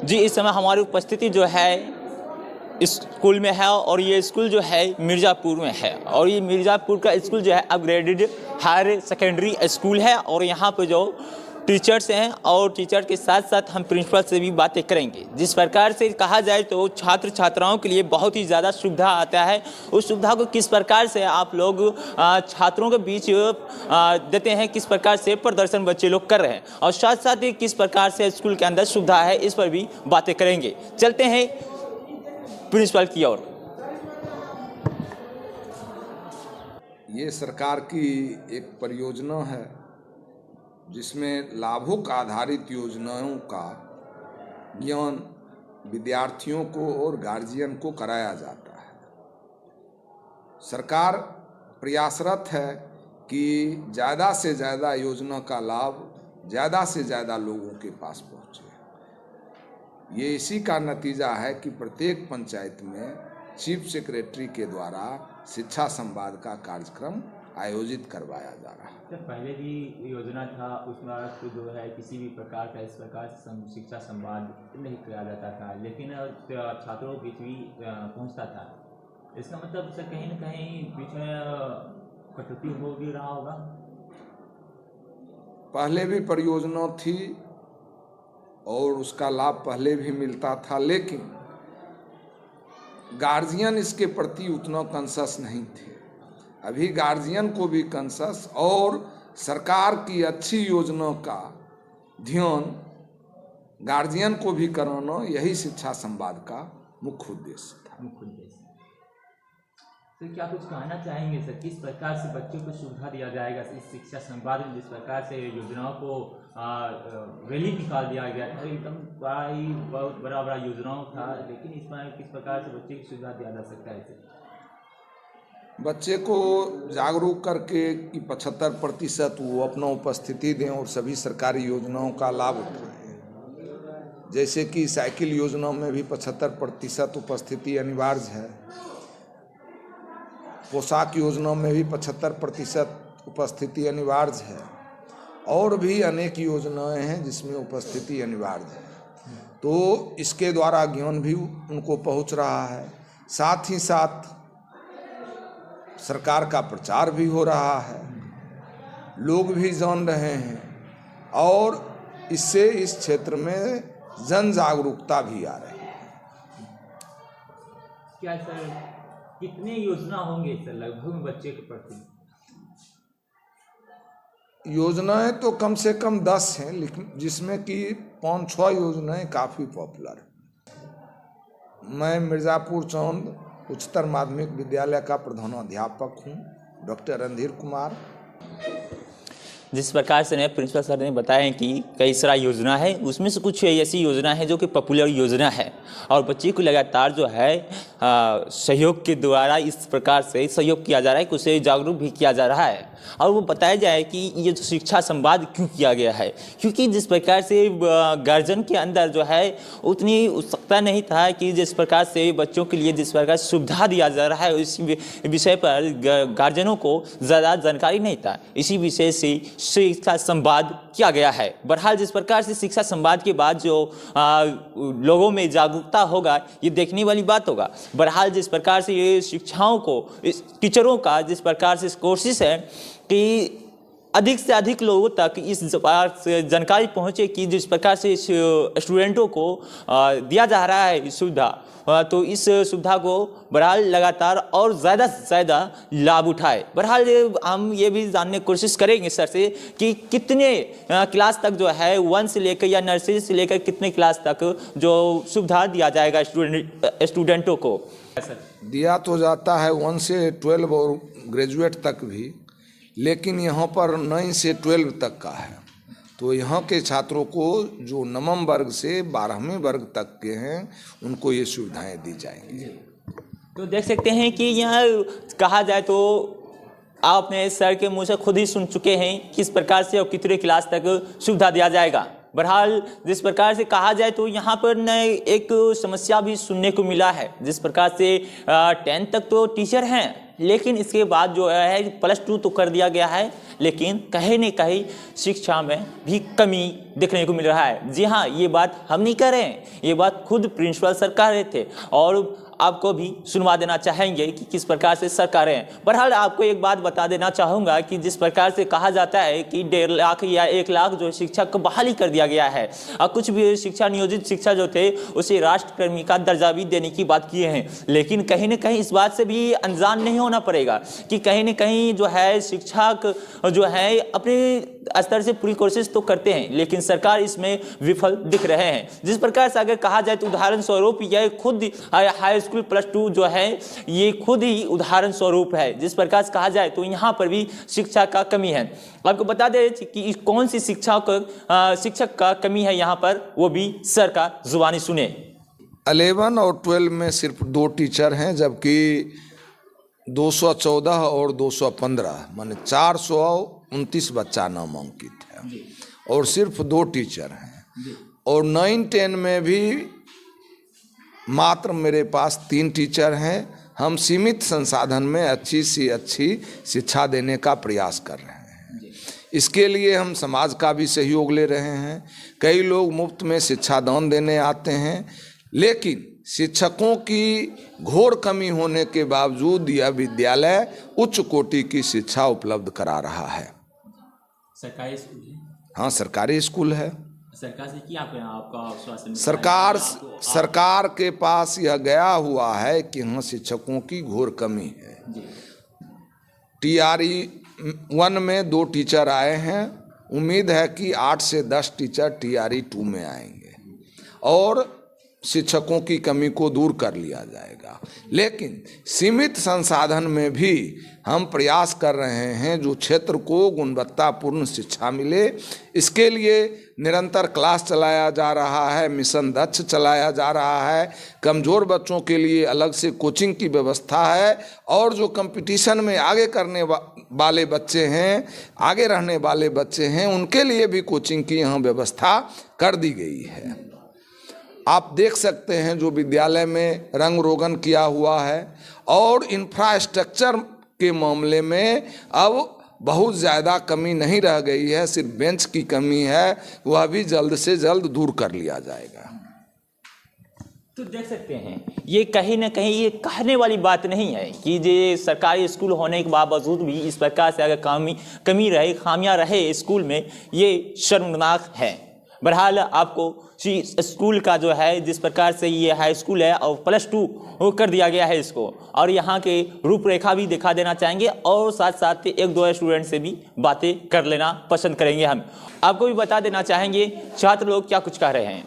जी, इस समय हमारी उपस्थिति जो है स्कूल में है और ये स्कूल जो है मिर्ज़ापुर में है और ये मिर्ज़ापुर का स्कूल जो है अपग्रेडेड हायर सेकेंडरी स्कूल है और यहाँ पे जो टीचर्स हैं और टीचर के साथ साथ हम प्रिंसिपल से भी बातें करेंगे। जिस प्रकार से कहा जाए तो छात्र छात्राओं के लिए बहुत ही ज़्यादा सुविधा आता है, उस सुविधा को किस प्रकार से आप लोग छात्रों के बीच देते हैं, किस प्रकार से प्रदर्शन बच्चे लोग कर रहे हैं और साथ साथ ही किस प्रकार से स्कूल के अंदर सुविधा है, इस पर भी बातें करेंगे। चलते हैं प्रिंसिपल की ओर। ये सरकार की एक परियोजना है जिसमें लाभुक आधारित योजनाओं का ज्ञान विद्यार्थियों को और गार्जियन को कराया जाता है। सरकार प्रयासरत है कि ज़्यादा से ज़्यादा योजना का लाभ ज़्यादा से ज़्यादा लोगों के पास पहुँचे। ये इसी का नतीजा है कि प्रत्येक पंचायत में चीफ सेक्रेटरी के द्वारा शिक्षा संवाद का कार्यक्रम आयोजित करवाया जा रहा है। सर, पहले भी योजना था, उसमें आपको जो है किसी भी प्रकार का इस प्रकार शिक्षा संवाद नहीं किया जाता था, लेकिन छात्रों के बीच भी पहुंचता था। इसका मतलब सर कहीं ना कहीं बीच में कटौती हो भी रहा होगा। पहले भी परियोजना थी और उसका लाभ पहले भी मिलता था, लेकिन गार्जियन इसके प्रति उतना कंसस नहीं थे। अभी गार्जियन को भी कंसस और सरकार की अच्छी योजना का ध्यान गार्जियन को भी कराना, यही शिक्षा संवाद का मुख्य उद्देश्य था। तो क्या कुछ कहना चाहेंगे सर, किस प्रकार से बच्चों को सुविधा दिया जाएगा इस शिक्षा संवाद में? जिस प्रकार से योजनाओं को रैली निकाल दिया गया था, एकदम बहुत बड़ा योजनाओं था, लेकिन इसमें किस प्रकार से बच्चे की सुविधा दिया जा सकता है इसे? बच्चे को जागरूक करके कि 75% वो अपना उपस्थिति दें और सभी सरकारी योजनाओं का लाभ उठाएं। जैसे कि साइकिल योजना में भी 75% उपस्थिति अनिवार्य है, पोशाक योजना में भी 75% उपस्थिति अनिवार्य है और भी अनेक योजनाएं हैं जिसमें उपस्थिति अनिवार्य है। तो इसके द्वारा ज्ञान भी उनको पहुंच रहा है, साथ ही साथ सरकार का प्रचार भी हो रहा है, लोग भी जान रहे हैं और इससे इस क्षेत्र में जन जागरूकता भी आ रही है। क्या सर कितने योजना होंगे सर लगभग बच्चे के प्रति? योजनाएं तो कम से कम 10 हैं, लेकिन जिसमें कि 5-6 योजनाएं काफ़ी पॉपुलर हैं। मैं मिर्ज़ापुर चौंद उच्चतर माध्यमिक विद्यालय का प्रधानाध्यापक हूँ, डॉक्टर रणधीर कुमार। जिस प्रकार से ने प्रिंसिपल सर ने बताया कि कई सारा योजना है, उसमें से कुछ ऐसी योजना है जो कि पॉपुलर योजना है और बच्चे को लगातार जो है सहयोग के द्वारा इस प्रकार से सहयोग किया जा रहा है कि उसे जागरूक भी किया जा रहा है। और वो बताया जाए कि ये जो शिक्षा संवाद क्यों किया गया है, क्योंकि जिस प्रकार से गार्जियन के अंदर जो है उतनी उत्सुकता नहीं था कि जिस प्रकार से बच्चों के लिए जिस प्रकार सुविधा दिया जा रहा है, इस विषय पर गार्जियनों को ज़्यादा जानकारी नहीं था। इसी विषय से शिक्षा संवाद किया गया है। बहरहाल जिस प्रकार से शिक्षा संवाद के बाद जो लोगों में जागरूकता होगा, ये देखने वाली बात होगा। बहरहाल जिस प्रकार से ये शिक्षाओं को, टीचरों का जिस प्रकार से कोशिश है कि अधिक से अधिक लोगों तक इस जानकारी पहुंचे कि जिस प्रकार से स्टूडेंटों को दिया जा रहा है सुविधा, तो इस सुविधा को बहरहाल लगातार और ज़्यादा से ज़्यादा लाभ उठाए। बहरहाल हम ये भी जानने की कोशिश करेंगे सर से कि कितने क्लास तक जो है 1 से लेकर या नर्सरी से लेकर कितने क्लास तक जो सुविधा दिया जाएगा स्टूडेंटों को? दिया तो जाता है 1 से 12 और ग्रेजुएट तक भी, लेकिन यहाँ पर 9 से 12 तक का है। तो यहाँ के छात्रों को जो 9वीं वर्ग से 12वीं वर्ग तक के हैं, उनको ये सुविधाएं दी जाएंगी। तो देख सकते हैं कि यहाँ कहा जाए तो आपने सर के मुँह से खुद ही सुन चुके हैं किस प्रकार से और कितने क्लास तक सुविधा दिया जाएगा। बहरहाल जिस प्रकार से कहा जाए तो यहाँ पर न एक समस्या भी सुनने को मिला है। जिस प्रकार से 10th तक तो टीचर हैं लेकिन इसके बाद जो है +2 तो कर दिया गया है, लेकिन कहीं न कहीं शिक्षा में भी कमी देखने को मिल रहा है। जी हाँ, ये बात हम नहीं कह रहे हैं, ये बात खुद प्रिंसिपल सर कह रहे थे और आपको भी सुनवा देना चाहेंगे कि किस प्रकार से सर कह रहे हैं। बहरहाल आपको एक बात बता देना चाहूँगा कि जिस प्रकार से कहा जाता है कि 1.5 लाख या 1 लाख जो शिक्षक को बहाली कर दिया गया है और कुछ भी शिक्षा नियोजित शिक्षक जो थे उसे राष्ट्रकर्मी का दर्जा भी देने की बात किए हैं, लेकिन कहीं न कहीं इस बात से भी अनजान नहीं होना पड़ेगा कि कहीं न कहीं जो है शिक्षक जो है अपने स्तर से पूरी कोशिश तो करते हैं, लेकिन सरकार इसमें विफल दिख रहे हैं। जिस प्रकार से अगर कहा जाए तो उदाहरण स्वरूप यह खुद हाई स्कूल +2 जो है ये खुद ही उदाहरण स्वरूप है। जिस प्रकार से कहा जाए तो यहाँ पर भी शिक्षा का कमी है। आपको बता दें कि कौन सी शिक्षक का कमी है यहाँ पर, वो भी सर का जुबानी सुने। 11 और 12 में सिर्फ 2 टीचर हैं, जबकि 214 और 215 माने 429 बच्चा नामांकित है और सिर्फ 2 टीचर हैं। और 9-10 में भी मात्र मेरे पास 3 टीचर हैं। हम सीमित संसाधन में अच्छी से अच्छी शिक्षा देने का प्रयास कर रहे हैं। इसके लिए हम समाज का भी सहयोग ले रहे हैं। कई लोग मुफ्त में शिक्षा दान देने आते हैं, लेकिन शिक्षकों की घोर कमी होने के बावजूद यह विद्यालय उच्च कोटि की शिक्षा उपलब्ध करा रहा है। सरकारी स्कूल है? हाँ, सरकारी स्कूल है। सरकार से क्या आपका आश्वासन? सरकार के पास यह गया हुआ है कि हाँ शिक्षकों की घोर कमी है। TRE 1 में 2 टीचर आए हैं, उम्मीद है कि 8 से 10 टीचर TRE 2 में आएंगे और शिक्षकों की कमी को दूर कर लिया जाएगा। लेकिन सीमित संसाधन में भी हम प्रयास कर रहे हैं जो क्षेत्र को गुणवत्तापूर्ण शिक्षा मिले। इसके लिए निरंतर क्लास चलाया जा रहा है, मिशन दक्ष चलाया जा रहा है, कमज़ोर बच्चों के लिए अलग से कोचिंग की व्यवस्था है और जो कंपटीशन में आगे करने वाले बच्चे हैं, आगे रहने वाले बच्चे हैं, उनके लिए भी कोचिंग की यहाँ व्यवस्था कर दी गई है। आप देख सकते हैं जो विद्यालय में रंग रोगन किया हुआ है और इंफ्रास्ट्रक्चर के मामले में अब बहुत ज़्यादा कमी नहीं रह गई है, सिर्फ बेंच की कमी है, वह भी जल्द से जल्द दूर कर लिया जाएगा। तो देख सकते हैं ये कहीं ना कहीं ये कहने वाली बात नहीं है कि ये सरकारी स्कूल होने के बावजूद भी इस प्रकार से अगर कमी रहे, खामियां रहे स्कूल में, ये शर्मनाक है। बहरहाल आपको स्कूल का जो है जिस प्रकार से ये हाई स्कूल है और +2 कर दिया गया है इसको, और यहाँ के रूपरेखा भी दिखा देना चाहेंगे और साथ साथ 1-2 स्टूडेंट से भी बातें कर लेना पसंद करेंगे। हम आपको भी बता देना चाहेंगे छात्र लोग क्या कुछ कह रहे हैं।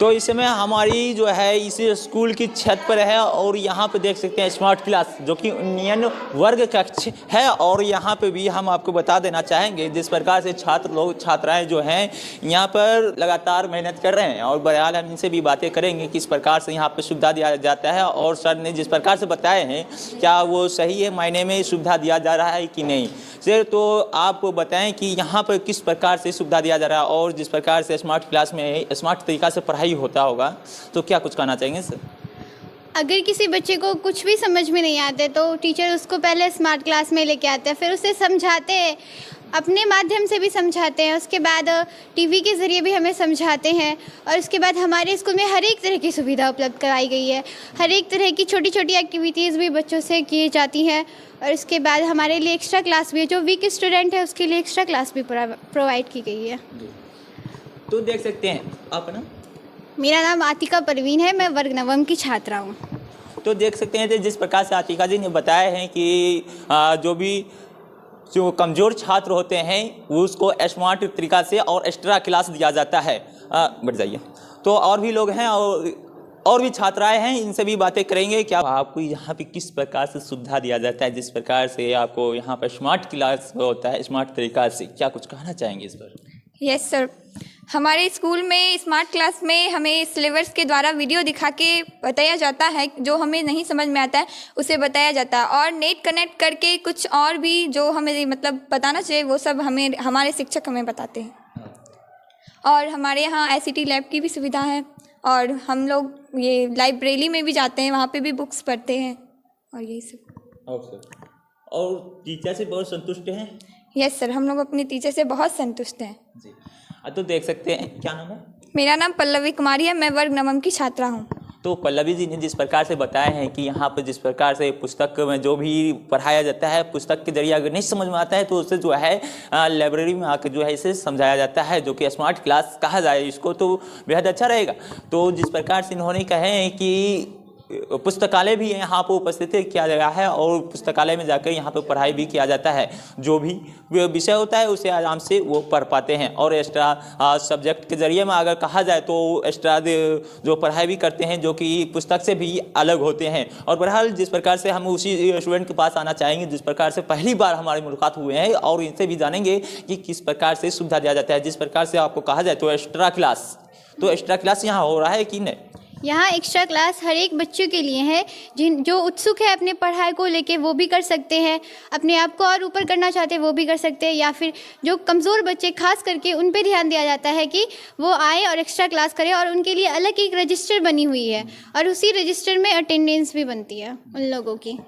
तो इस समय हमारी जो है इस स्कूल की छत पर है और यहाँ पे देख सकते हैं स्मार्ट क्लास जो कि 19 वर्ग कक्ष है और यहाँ पे भी हम आपको बता देना चाहेंगे जिस प्रकार से छात्राएं जो हैं यहाँ पर लगातार मेहनत कर रहे हैं और बहरहाल हम इनसे भी बातें करेंगे किस प्रकार से यहाँ पर सुविधा दिया जाता है और सर ने जिस प्रकार से बताए हैं क्या वो सही है मायने में सुविधा दिया जा रहा है कि नहीं। सर तो आप बताएं कि यहाँ पर किस प्रकार से सुविधा दिया जा रहा है और जिस प्रकार से स्मार्ट क्लास में स्मार्ट तरीक़ा से पढ़ाई होता होगा तो क्या कुछ कहना चाहेंगे सर। अगर किसी बच्चे को कुछ भी समझ में नहीं आते तो टीचर उसको पहले स्मार्ट क्लास में लेके आते हैं, फिर उसे समझाते हैं, अपने माध्यम से भी समझाते हैं, उसके बाद टीवी के ज़रिए भी हमें समझाते हैं और उसके बाद हमारे स्कूल में हर एक तरह की सुविधा उपलब्ध कराई गई है। हर एक तरह की छोटी छोटी एक्टिविटीज़ भी बच्चों से की जाती हैं और उसके बाद हमारे लिए एक्स्ट्रा क्लास भी है, जो वीक स्टूडेंट है उसके लिए एक्स्ट्रा क्लास भी प्रोवाइड की गई है। तो देख सकते हैं आप ना, मेरा नाम आतिका परवीन है, मैं वर्ग 9 की छात्रा हूँ। तो देख सकते हैं जिस प्रकार से आतिका जी ने बताया है कि जो कमज़ोर छात्र होते हैं वो उसको स्मार्ट तरीक़ा से और एक्स्ट्रा क्लास दिया जाता है। बढ़ जाइए। तो और भी लोग हैं और भी छात्राएं हैं, इनसे भी बातें करेंगे। क्या आपको यहाँ पे किस प्रकार से सुविधा दिया जाता है, जिस प्रकार से आपको यहाँ पर स्मार्ट क्लास होता है स्मार्ट तरीक़ा से, क्या कुछ कहना चाहेंगे इस पर। यस सर, हमारे स्कूल में स्मार्ट क्लास में हमें सिलेबस के द्वारा वीडियो दिखा के बताया जाता है, जो हमें नहीं समझ में आता है उसे बताया जाता है और नेट कनेक्ट करके कुछ और भी जो हमें मतलब बताना चाहिए वो सब हमारे शिक्षक हमें बताते हैं। और हमारे यहाँ ICT लैब की भी सुविधा है और हम लोग ये लाइब्रेरी में भी जाते हैं, वहाँ पे भी बुक्स पढ़ते हैं और यही सब। और टीचर से बहुत संतुष्ट हैं? यस सर, हम लोग अपने टीचर से बहुत संतुष्ट हैं। जी। तो देख सकते हैं, क्या नाम है? मेरा नाम पल्लवी कुमारी है, मैं वर्ग नवम की छात्रा हूँ। तो पल्लवी जी ने जिस प्रकार से बताया है कि यहाँ पर जिस प्रकार से पुस्तक में जो भी पढ़ाया जाता है, पुस्तक के जरिए अगर नहीं समझ में आता है तो उसे जो है लाइब्रेरी में आकर जो है इसे समझाया जाता है, जो कि स्मार्ट क्लास कहा जाए इसको, तो बेहद अच्छा रहेगा। तो जिस प्रकार से इन्होंने कहे हैं कि पुस्तकालय भी यहाँ पर उपस्थित किया गया है और पुस्तकालय में जाकर यहाँ पर पढ़ाई भी किया जाता है, जो भी विषय होता है उसे आराम से वो पढ़ पाते हैं। और एक्स्ट्रा सब्जेक्ट के जरिए में अगर कहा जाए तो एक्स्ट्रा जो पढ़ाई भी करते हैं, जो कि पुस्तक से भी अलग होते हैं। और बहरहाल जिस प्रकार से हम उसी स्टूडेंट के पास आना चाहेंगे जिस प्रकार से पहली बार हमारी मुलाकात हुए हैं, और इनसे भी जानेंगे कि किस प्रकार से सुविधा दिया जाता है। जिस प्रकार से आपको कहा जाए तो एक्स्ट्रा क्लास यहाँ हो रहा है कि नहीं? यहाँ एक्स्ट्रा क्लास हर एक बच्चों के लिए है, जो उत्सुक है अपने पढ़ाई को लेके वो भी कर सकते हैं, अपने आप को और ऊपर करना चाहते हैं वो भी कर सकते हैं, या फिर जो कमज़ोर बच्चे खास करके उन पे ध्यान दिया जाता है कि वो आए और एक्स्ट्रा क्लास करें। और उनके लिए अलग एक रजिस्टर बनी हुई है और उसी रजिस्टर में अटेंडेंस भी बनती है उन लोगों की।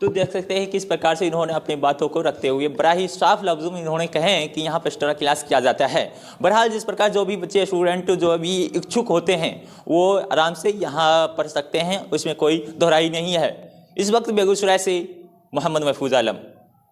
तो देख सकते हैं किस प्रकार से इन्होंने अपनी बातों को रखते हुए बड़ा ही साफ लफ्ज़ों में इन्होंने कहे हैं कि यहाँ पर एक्स्ट्रा क्लास किया जाता है। बहरहाल जिस प्रकार जो भी बच्चे स्टूडेंट जो अभी इच्छुक होते हैं वो आराम से यहाँ पढ़ सकते हैं, उसमें कोई दोहराई नहीं है। इस वक्त बेगूसराय से मोहम्मद महफूज आलम।